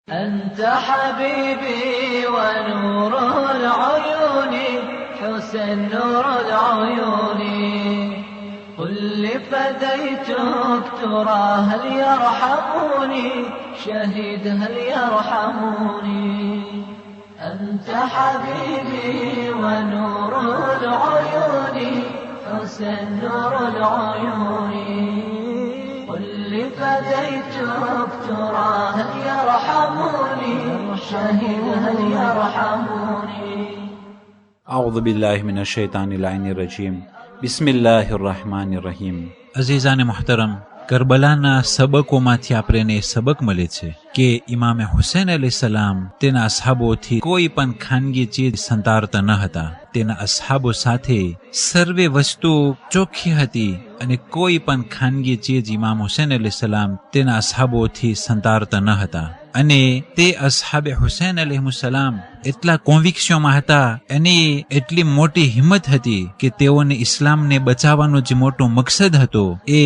أنت حبيبي ونور العيون حسن نور العيون قل لفديتك ترى هل يرحموني شهيد هل يرحموني أنت حبيبي ونور العيون حسن نور العيون قل لفديتك ترى هل يرحموني شهيد هل يرحموني أعوذ بالله من الشيطان اللعين الرجيم بسم الله الرحمن الرحيم અઝીઝાને મુહતરમ, કરબલાના સબકોમાંથી આપણને સબક મળે છે કે ઇમામે હુસૈન અલૈહિસ્સલામ તેના અસહાબોથી કોઈ પણ ખાનગી ચીજ સંતાડતા ન હતા. તેના અસહાબો સાથે સર્વે વસ્તુ ચોખ્ખી હતી અને કોઈ પણ ખાનગી ચીજ ઇમામ હુસૈન અલૈહિસ્સલામ તેના અસહાબોથી સંતાડતા ન હતા. અને તે અસહાબે હુસૈન અલૈહિસ્સલામ એટલા કોન્વિક્શનમાં હતા અને એટલી મોટી હિંમત હતી કે તેઓને ઇસ્લામને બચાવવાનો જે મોટો મકસદ હતો એ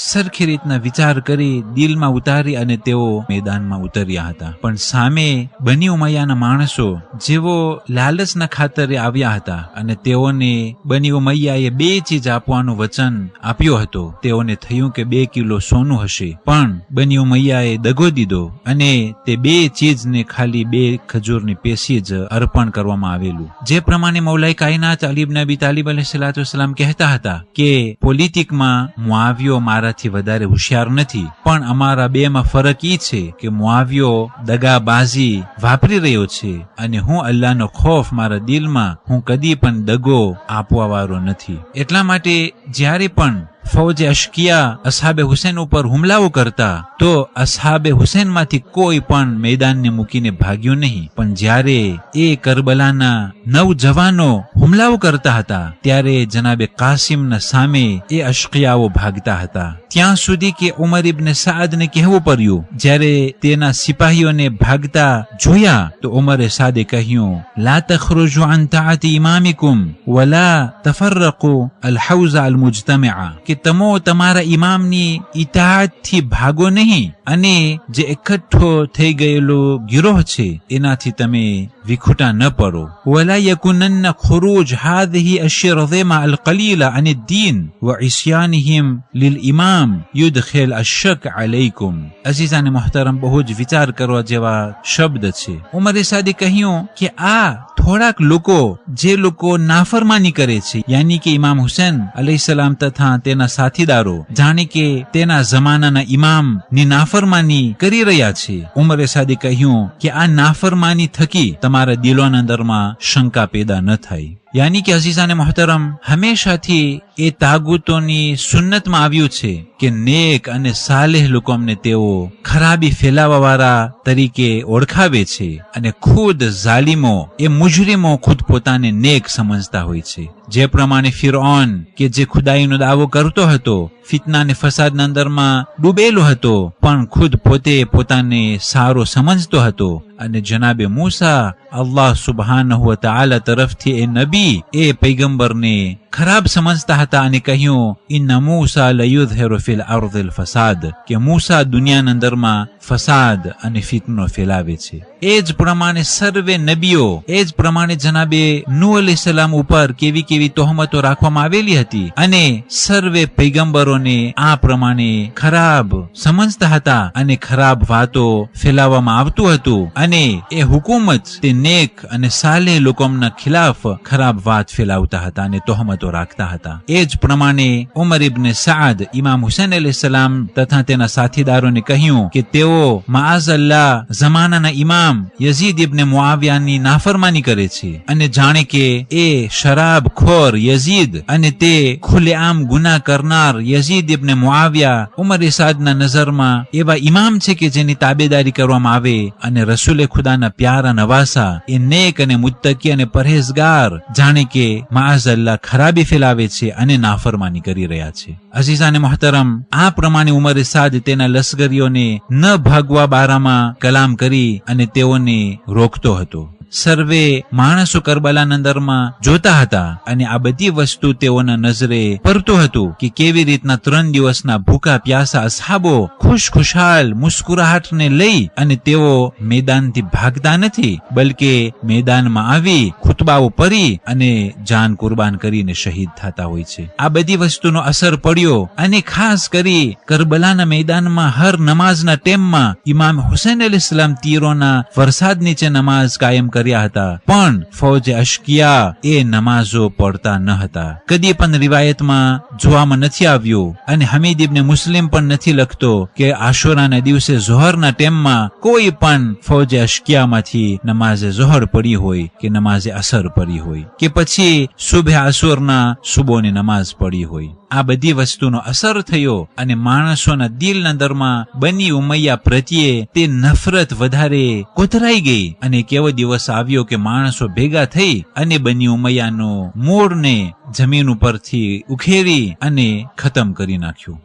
સરખી રીતના વિચાર કરી દિલમાં ઉતારી અને તેઓ મેદાનમાં ઉતર્યા હતા. પણ સામે બની ઉમૈયાના માણસો જેવો લાલચના ખાતરે આવ્યા હતા અને તેઓને બની ઉમૈયાએ 2 ચીજ આપવાનું વચન આપ્યો હતો. તેઓને થયું કે 2 કિલો સોનું હશે, પણ બની ઉમૈયાએ દગો દીધો અને તે 2 ચીજને ખાલી 2 ખજૂરની પેશી જ અર્પણ કરવામાં આવેલું. જે પ્રમાણે મૌલાએ કાયનાત અલી ઇબ્ન અબી તાલિબ અલૈહિસ્સલામ કહેતા હતા કે પોલિટિકમાં મુઆવિયો મારાથી વધારે હોશિયાર નથી, પણ અમારા બેમાં ફરક ઈ છે કે મુઆવિયો દગાબાજી વાપરી રહ્યો છે અને હું અલ્લાહનો ખૌફ મારા દિલમાં, હું કદી પણ દગો આપવા વાળો નથી. એટલા માટે જ્યારે પણ ફૌજે અશકિયા અસહાબે હુસૈન ઉપર હુમલાઓ કરતા તો અસહાબે હુસૈન માંથી કોઈ પણ મેદાનને મૂકીને ભાગ્યું નહીં. પણ જ્યારે એ કરબલાના 9 જવાનો હુમલાઓ કરતા હતા ત્યારે જનાબે કાસિમના સામે એ અશકિયાઓ ભાગતા હતા. ત્યાં સુધી કે ઉમર ઇબ્ન સાદને કહેવું પડ્યું, જ્યારે તેના સિપાહીઓને ભાગતા જોયા તો ઉમરે સાદે કહ્યું, લા તખરુજુ અન તાઅતી ઇમામિકુમ વલા તફરકુ અલહૌઝ અલમુજતમઆ, કે તમો તમારા ઇમામની ઇતાઅતથી ભાગો નહીં અને જે એકઠો થઈ ગયેલો ગિરોહ છે એનાથી તમે વિખુટા ન પડો. વલા યકુનન ખુરૂજ હાદિહી અશરઝિમા અલકલીલા અન الدين وعصيانهم للإمام يدخل الشك عليكم. અઝીઝાને મુહતરમ, બહુ જ વિચાર કરવા જેવા શબ્દ છે. ઉમરે સાદે કહ્યું કે આ થોડાક લોકો જે લોકો નાફરમાની કરે છે, યાની કે ઇમામ હુસૈન અલૈહિસ્સલામ તથા તેના સાથીદારો જાણે કે તેના જમાનાના ઇમામ ની નાફરમાની કરી રહ્યા છે. ઉમરે સાદે કહ્યું કે આ નાફરમાની થકી તમારા દિલોના અંદરમાં શંકા પેદા ન થાય. યાની કે અઝીઝાને મુહતરમ, હંમેશાથી એ તાગુતોની સુન્નતમાં આવ્યું છે કે નેક અને સાલેહ લોકોને તેઓ ખરાબી ફેલાવા વાળા તરીકે ઓળખાવે છે અને ખુદ ઝાલિમો એ મુજરીમો ખુદ પોતાને નેક સમજતા હોય છે. જે પ્રમાણે ફિરૌન કે જે ખુદાઈનો દાવો કરતો હતો, ફિતના ને ફસાદના અંદરમાં ડૂબેલો હતો, પણ ખુદ પોતે પોતાને સારો સમજતો હતો. અને જનાબે મૂસા અલ્લાહ સુબહાનહુ વ તઆલા તરફથી એ નબી એ પૈગંબરને ખરાબ સમજતા હતા અને કહ્યું, ઇન્ના મૂસા લયુઝહિરુ ફિલ અર્ધિલ ફસાદ, કે મૂસા દુનિયાના અંદરમાં ફસાદ અને ફિતનો ફેલાવે છે. એ જ પ્રમાણે સર્વે નબીઓ, એ જ પ્રમાણે જનાબે નૂહ અલૈહિસ્સલામ ઉપર કેવી કેવી તોહમતો રાખવામાં આવેલી હતી અને સર્વે પૈગંબરોને આ પ્રમાણે ખરાબ સમજતા હતા અને ખરાબ વાતો ફેલાવવામાં આવતું હતું અને એ હુકુમત તે નેક અને સાલેહ લોકોના ખિલાફ ખરાબ વાત ફેલાવતા હતા અને તોહમતો રાખતા હતા. એ જ પ્રમાણે ઉમર ઇબ્ન સાદ ઇમામ હુસૈન અલૈહિસ્સલામ તથા તેના સાથીદારોને કહ્યું કે તેઓ માઅઝલ્લાહ જમાનાના ઇમામ યઝીદ ઇબ્ન મુઆવિયાની નાફરમાની કરે છે અને જાણે કે એ શરાબ ખોર યઝીદ અને તે ખુલ્લેઆમ ગુનાહ કરનાર યઝીદ ઇબ્ન મુઆવિયા ઉમર સાદના નજરમાં એવા ઇમામ છે કે જેની તાબેદારી કરવામાં આવે અને રસૂલે ખુદાના પ્યારા નવાસા એ નેક અને મુત્તકી અને પરહેઝગાર જાણે કે માઅઝલ્લાહ ખરાબી ફેલાવે છે અને નાફરમાની કરી રહ્યા છે. અઝીઝાને મુહતરમ, આ પ્રમાણે ઉમરે સાદ તેના લશ્કરીઓને ન ભાગવા બારામાં કલામ કરી અને તેઓને રોકતો હતો. સર્વે માણસો કરબલાના દરમાં જોતા હતા અને આ બધી વસ્તુ તેઓના નજરે પડતું હતું કે કેવી રીતના 3 દિવસના ભૂખા પ્યાસા અસહાબો ખુશખુશાલ મુસ્કુરાહટને લઈ અને તેઓ મેદાનથી ભાગતા નથી, બલકે મેદાનમાં આવી ખુતબાઓ પડી અને જાન કુરબાન કરીને શહીદ થતા હોય છે. આ બધી વસ્તુનો અસર પડ્યો અને ખાસ કરી કરબલાના મેદાનમાં હર નમાઝના ટાઈમમાં ઇમામ હુસૈન અલૈહિસ્સલામ તીરોના વરસાદ નીચે નમાઝ કાયમ કર્યા હતા, પણ ફૌજે અશ્કિયા એ નમાઝો પડતા ન હતા. કદી પણ રિવાયતમાં જોવામાં નથી આવ્યું અને હમીદ ઇબ્ને મુસ્લિમ પણ નથી લખતો કે આશુરાના દિવસે ઝોહરના ટાઈમમાં કોઈ પણ ફૌજે અશ્કિયામાંથી નમાઝે ઝોહર પડી હોય કે નમાઝે અસર પડી હોય કે પછી સુબહ આશુરના સુબોની નમાઝ પડી હોય. આ બધી વસ્તુનો અસર થયો અને માણસોના દિલના દરમાં બની ઉમૈયા પ્રત્યે તે નફરત વધારે કોતરાઈ ગઈ અને એક એવો દિવસ આવ્યો કે માણસો ભેગા થઈ અને બની ઉમૈયાનું મૂળને જમીન ઉપરથી ઉખેરી અને ખતમ કરી નાખ્યું.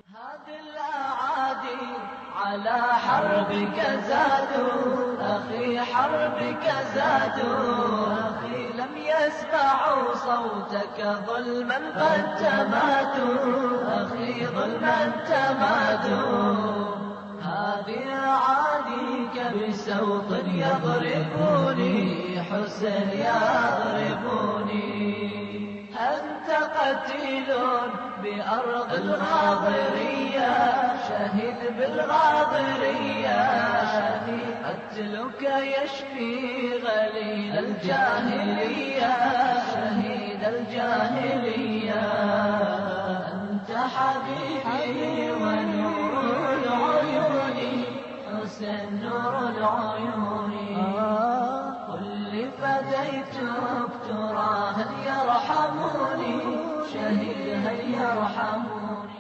يسمعوا صوتك ظلما قد تماتوا أخي ظلما تماتوا هذه أعاديك بسوط يضربوني حسن يضربوني أنت قتيل بأرض الغاضرية شهيد بالغاضرية قتلك يشفي غليل الجاهلية شهيد الجاهلية أنت حبيبي ونور العيون حسن نور العيون قل لي فديتك ترى هل يرحموني شهيد هل يرحموني.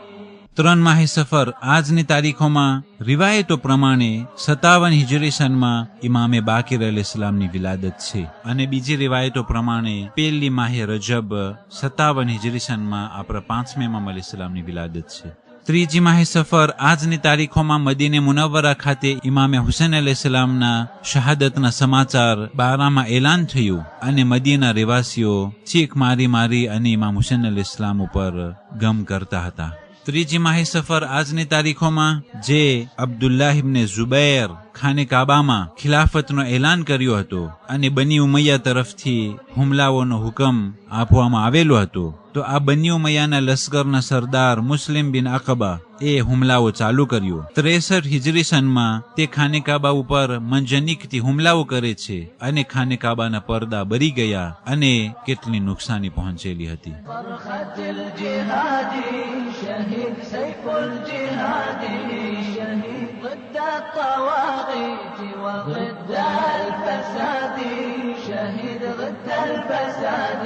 3 માહે સફર આજની તારીખોમાં રિવાયતો પ્રમાણે 57 હિજરી સનમાં ઇમામે બાકિર અલૈહિસ્સલામની વિલાદત છે અને બીજી રિવાયતો પ્રમાણે 1 માહે રજબ 57 હિજરી સનમાં આપણા 5મે ઇમામ અલૈહિસ્સલામની વિલાદત છે. 3 માહે સફર આજની તારીખોમાં મદીને મુનવ્વરા ખાતે ઇમામે હુસૈન અલૈહિસ્સલામના શહાદતના સમાચાર 12માં એલાન થયું અને મદીના રહેવાસીઓ ચીખ મારી મારી અને ઇમામ હુસૈન અલૈહિસ્સલામ ઉપર ગમ કરતા હતા. 3 માહે સફર આજની તારીખોમાં જે અબ્દુલ્લાહ ઇબ્ને ઝુબૈર ખાને કાબામાં ખિલાફતનો એલાન કર્યો હતો અને બની ઉમૈયા તરફથી હુમલાઓનો હુકમ આપવામાં આવેલો હતો, તો આ બની ઉમૈયાના લશ્કરના સરદાર મુસ્લિમ બિન અકબા એ હુમલાઓ ચાલુ કર્યો. 63 હિજરી સનમાં તે ખાને કાબા ઉપર મંજનિકથી હુમલાઓ કરે છે અને ખાને કાબાના પડદા બરી ગયા અને કેટલી નુકસાની પહોંચેલી હતી. شهيد سيف الجهاد شهيد ضد الطواغيت وضد الفساد شهيد ضد الفساد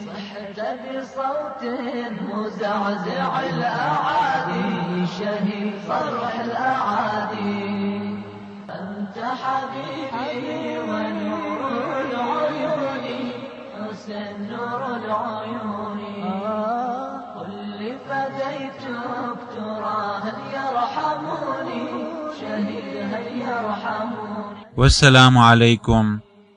صحت بصوت مزعزع الأعادي شهيد صرح الأعادي أنت حبيبي ونور العيون حسن نور العيون فديتك ترى هل يرحموني شهيد هل يرحموني. والسلام عليكم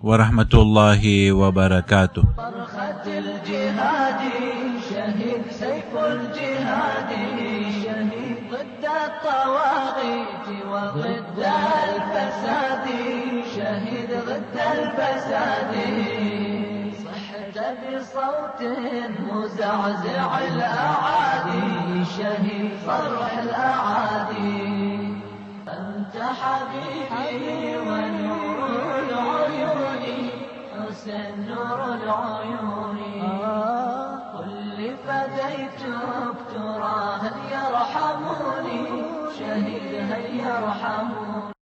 ورحمة الله وبركاته. فرخة الجهاد شهيد سيف الجهاد شهيد ضد الطواغيت وضد الفساد شهيد ضد الفساد بصوت مزعزع الأعادي شهيد صرح الأعادي أنت حبيبي ونور العيون حسن نور العيون قل لي فديتك ترى هل يرحموني شهيد هل يرحموني.